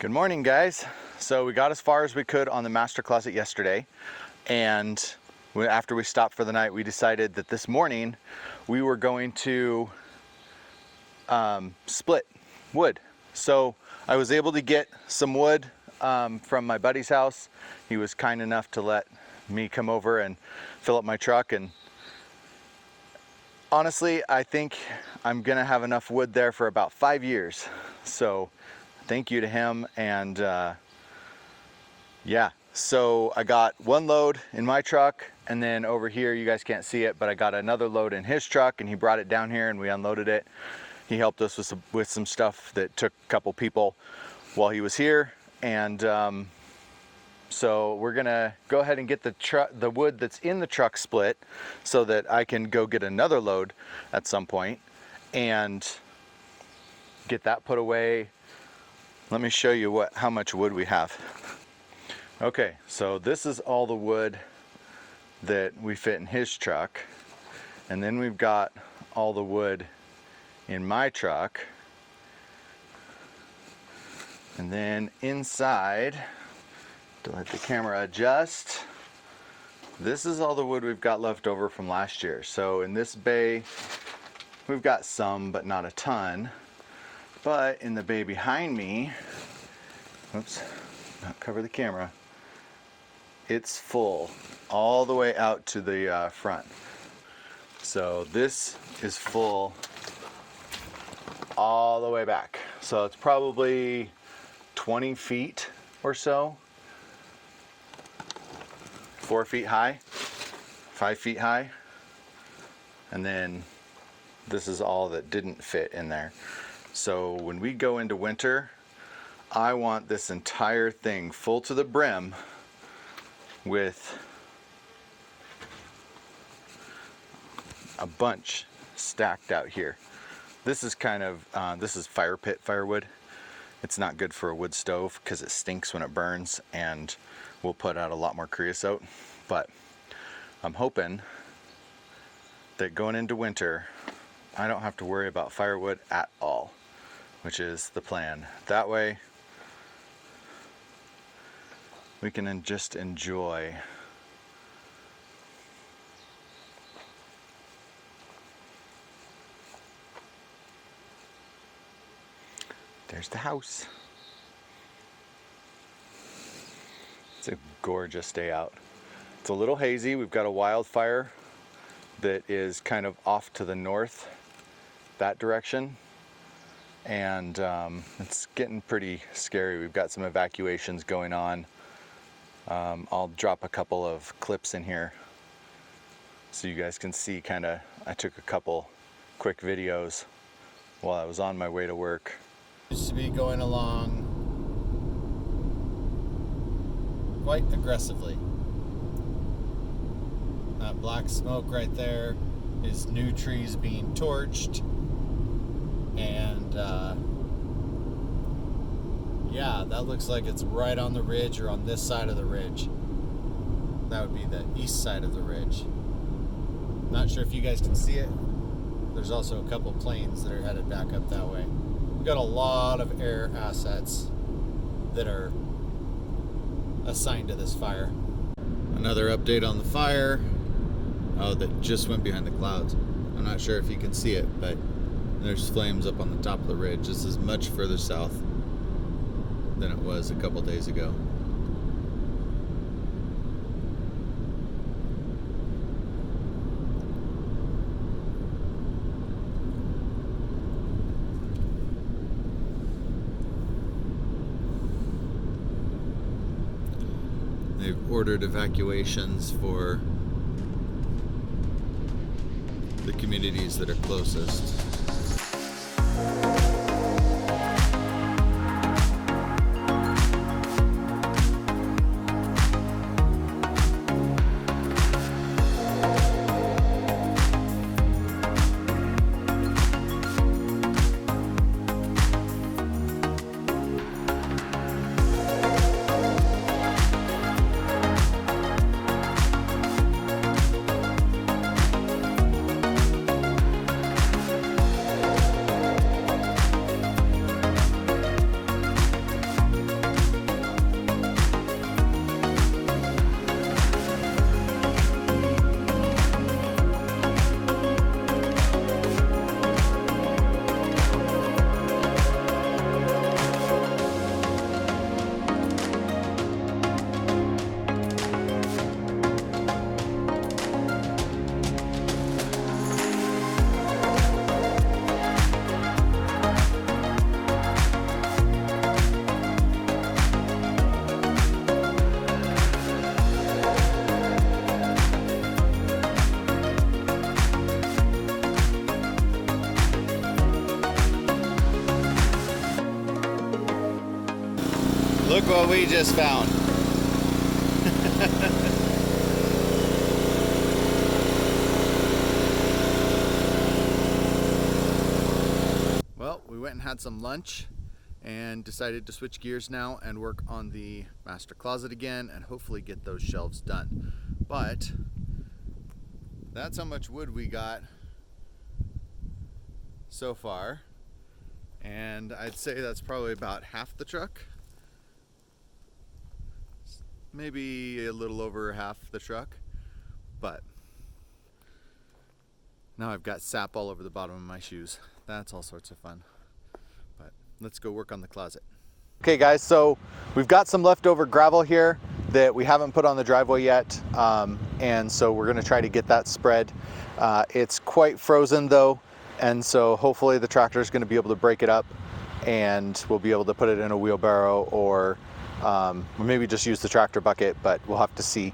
Good morning, guys. So we got as far as we could on the master closet yesterday, and after we stopped for the night, we decided that this morning we were going to split wood. So I was able to get some wood from my buddy's house. He was kind enough to let me come over and fill up my truck, and honestly, I think I'm gonna have enough wood there for about 5 years. So thank you to him. And yeah, so I got one load in my truck, and then over here, you guys can't see it, but I got another load in his truck, and he brought it down here and we unloaded it. He helped us with some stuff that took a couple people while he was here. And so we're gonna go ahead and get the wood that's in the truck split so that I can go get another load at some point and get that put away. Let me show you how much wood we have. Okay, so this is all the wood that we fit in his truck, and then we've got all the wood in my truck, and then inside, to let the camera adjust, this is all the wood we've got left over from last year. So in this bay, we've got some, but not a ton. But in the bay behind me, oops, not cover the camera, it's full all the way out to the front. So this is full all the way back. So it's probably 20 feet or so, 4 feet high, 5 feet high. And then this is all that didn't fit in there. So when we go into winter, I want this entire thing full to the brim with a bunch stacked out here. This is kind of, this is fire pit firewood. It's not good for a wood stove because it stinks when it burns, and will put out a lot more creosote. But I'm hoping that going into winter, I don't have to worry about firewood at all, which is the plan. That way, we can just enjoy there's the house. It's a gorgeous day out. It's a little hazy. We've got a wildfire that is kind of off to the north, that direction. And it's getting pretty scary. We've got some evacuations going on. I'll drop a couple of clips in here so you guys can see kind of, I took a couple quick videos while I was on my way to work. Used to be going along quite aggressively. That black smoke right there is new trees being torched, and yeah, that looks like it's right on the ridge, or on this side of the ridge. That would be the east side of the ridge. Not sure if you guys can see it. There's also a couple planes that are headed back up that way. We've got a lot of air assets that are assigned to this fire. Another update on the fire. Oh, that just went behind the clouds. I'm not sure if you can see it, but there's flames up on the top of the ridge. This is much further south than it was a couple days ago. They've ordered evacuations for the communities that are closest. Look what we just found. Well, we went and had some lunch and decided to switch gears now and work on the master closet again and hopefully get those shelves done. But that's how much wood we got so far, and I'd say that's probably about half the truck, maybe a little over half the truck. But now I've got sap all over the bottom of my shoes. That's all sorts of fun. But let's go work on the closet. Okay guys, so we've got some leftover gravel here that we haven't put on the driveway yet, and so we're going to try to get that spread. It's quite frozen though, and so hopefully the tractor is going to be able to break it up and we'll be able to put it in a wheelbarrow, or maybe just use the tractor bucket, but we'll have to see.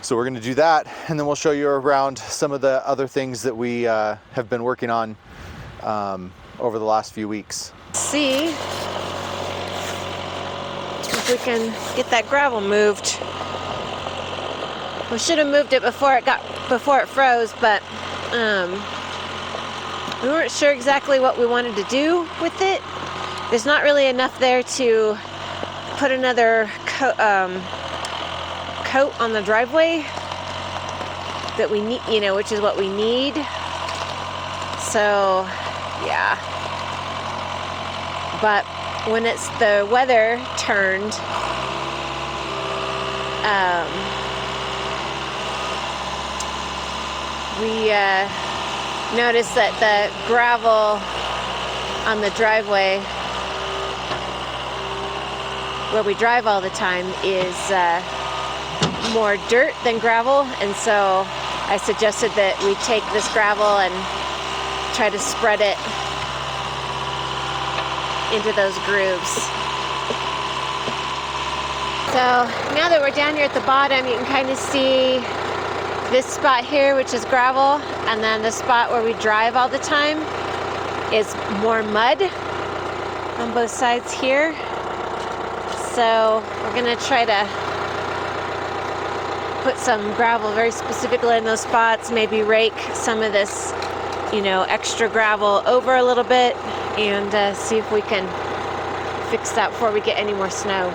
So we're going to do that, and then we'll show you around some of the other things that we have been working on over the last few weeks. See if we can get that gravel moved. We should have moved it before it froze, but we weren't sure exactly what we wanted to do with it. There's not really enough there to put another coat on the driveway that we need, you know, which is what we need. So yeah, but when the weather turned, we noticed that the gravel on the driveway where we drive all the time is more dirt than gravel, and so I suggested that we take this gravel and try to spread it into those grooves. So now that we're down here at the bottom, you can kind of see this spot here, which is gravel, and then the spot where we drive all the time is more mud on both sides here. So we're gonna try to put some gravel very specifically in those spots, maybe rake some of this, you know, extra gravel over a little bit, and see if we can fix that before we get any more snow.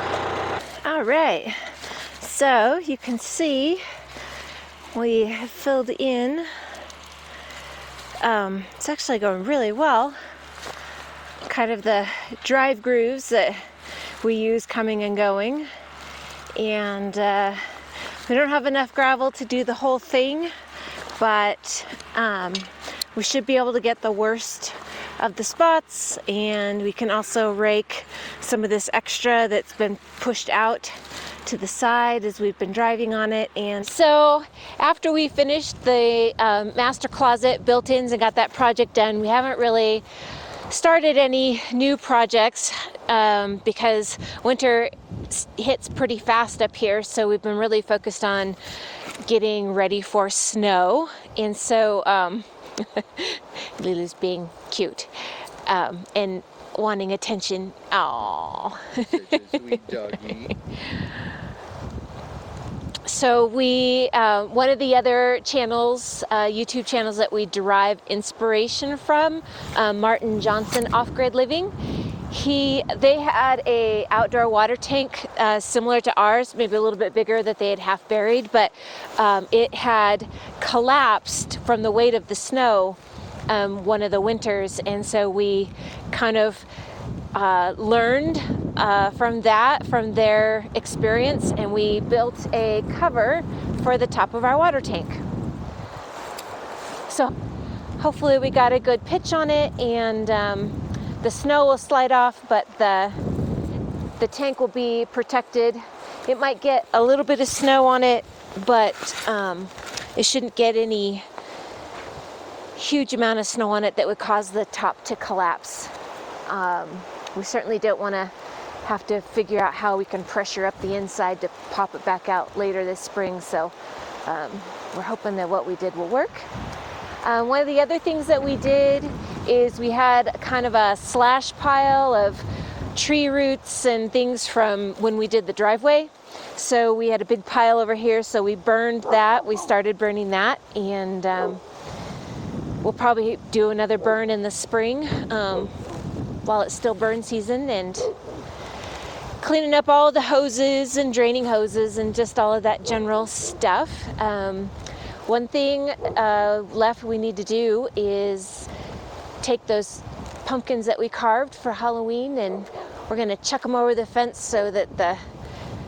All right, so you can see we have filled in. It's actually going really well. Kind of the drive grooves that we use coming and going, and we don't have enough gravel to do the whole thing, but we should be able to get the worst of the spots, and we can also rake some of this extra that's been pushed out to the side as we've been driving on it. And so after we finished the master closet built-ins and got that project done, we haven't really started any new projects because winter hits pretty fast up here, so we've been really focused on getting ready for snow. And so Lulu's being cute and wanting attention. Aww. Sweet doggy. So we, one of the other channels, YouTube channels that we derive inspiration from, Martin Johnson, Off-Grid Living, they had a outdoor water tank similar to ours, maybe a little bit bigger, that they had half buried, but it had collapsed from the weight of the snow one of the winters, and so we kind of learned from their experience, and we built a cover for the top of our water tank. So hopefully we got a good pitch on it, and the snow will slide off, but the tank will be protected. It might get a little bit of snow on it, but it shouldn't get any huge amount of snow on it that would cause the top to collapse. We certainly don't want to have to figure out how we can pressure up the inside to pop it back out later this spring, so we're hoping that what we did will work. One of the other things that we did is we had kind of a slash pile of tree roots and things from when we did the driveway. So we had a big pile over here, so we burned that. We started burning that, and we'll probably do another burn in the spring while it's still burn season, and cleaning up all the hoses and draining hoses and just all of that general stuff. One thing left we need to do is take those pumpkins that we carved for Halloween, and we're going to chuck them over the fence so that the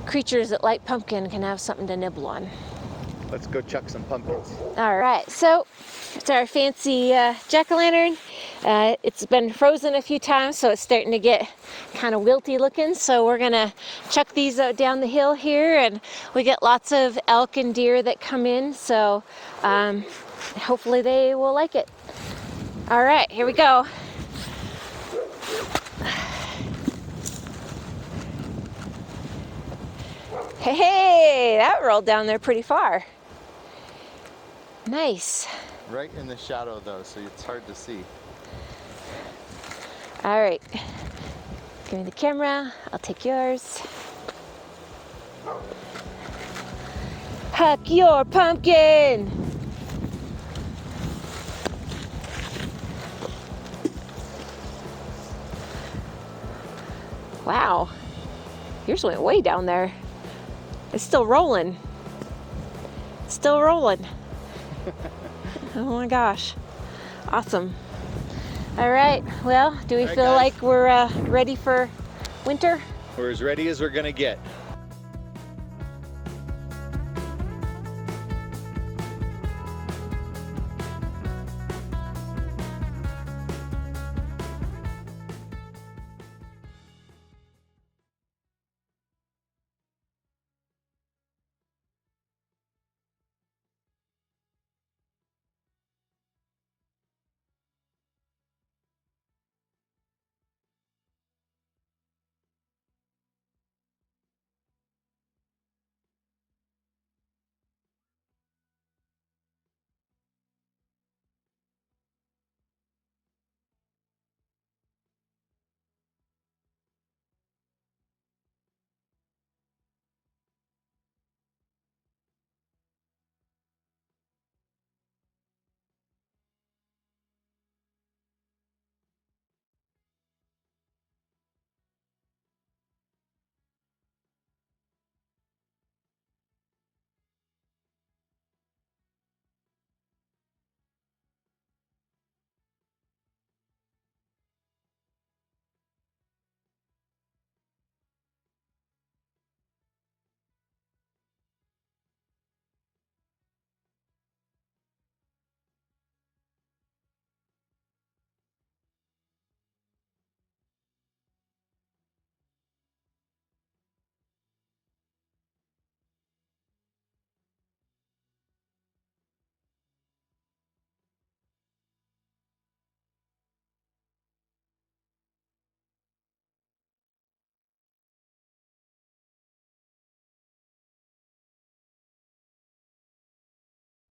creatures that like pumpkin can have something to nibble on. Let's go chuck some pumpkins. All right, so it's our fancy jack-o'-lantern. It's been frozen a few times, so it's starting to get kind of wilty looking. So we're gonna chuck these down the hill here, and we get lots of elk and deer that come in, so hopefully they will like it. All right, here we go. Hey, that rolled down there pretty far. Nice. Right in the shadow though, so it's hard to see. All right, give me the camera, I'll take yours. Huck your pumpkin. Wow, yours went way down there. It's still rolling. Still rolling. Oh my gosh. Awesome. All right, well, do we feel guys. like we're ready for winter? We're as ready as we're gonna get.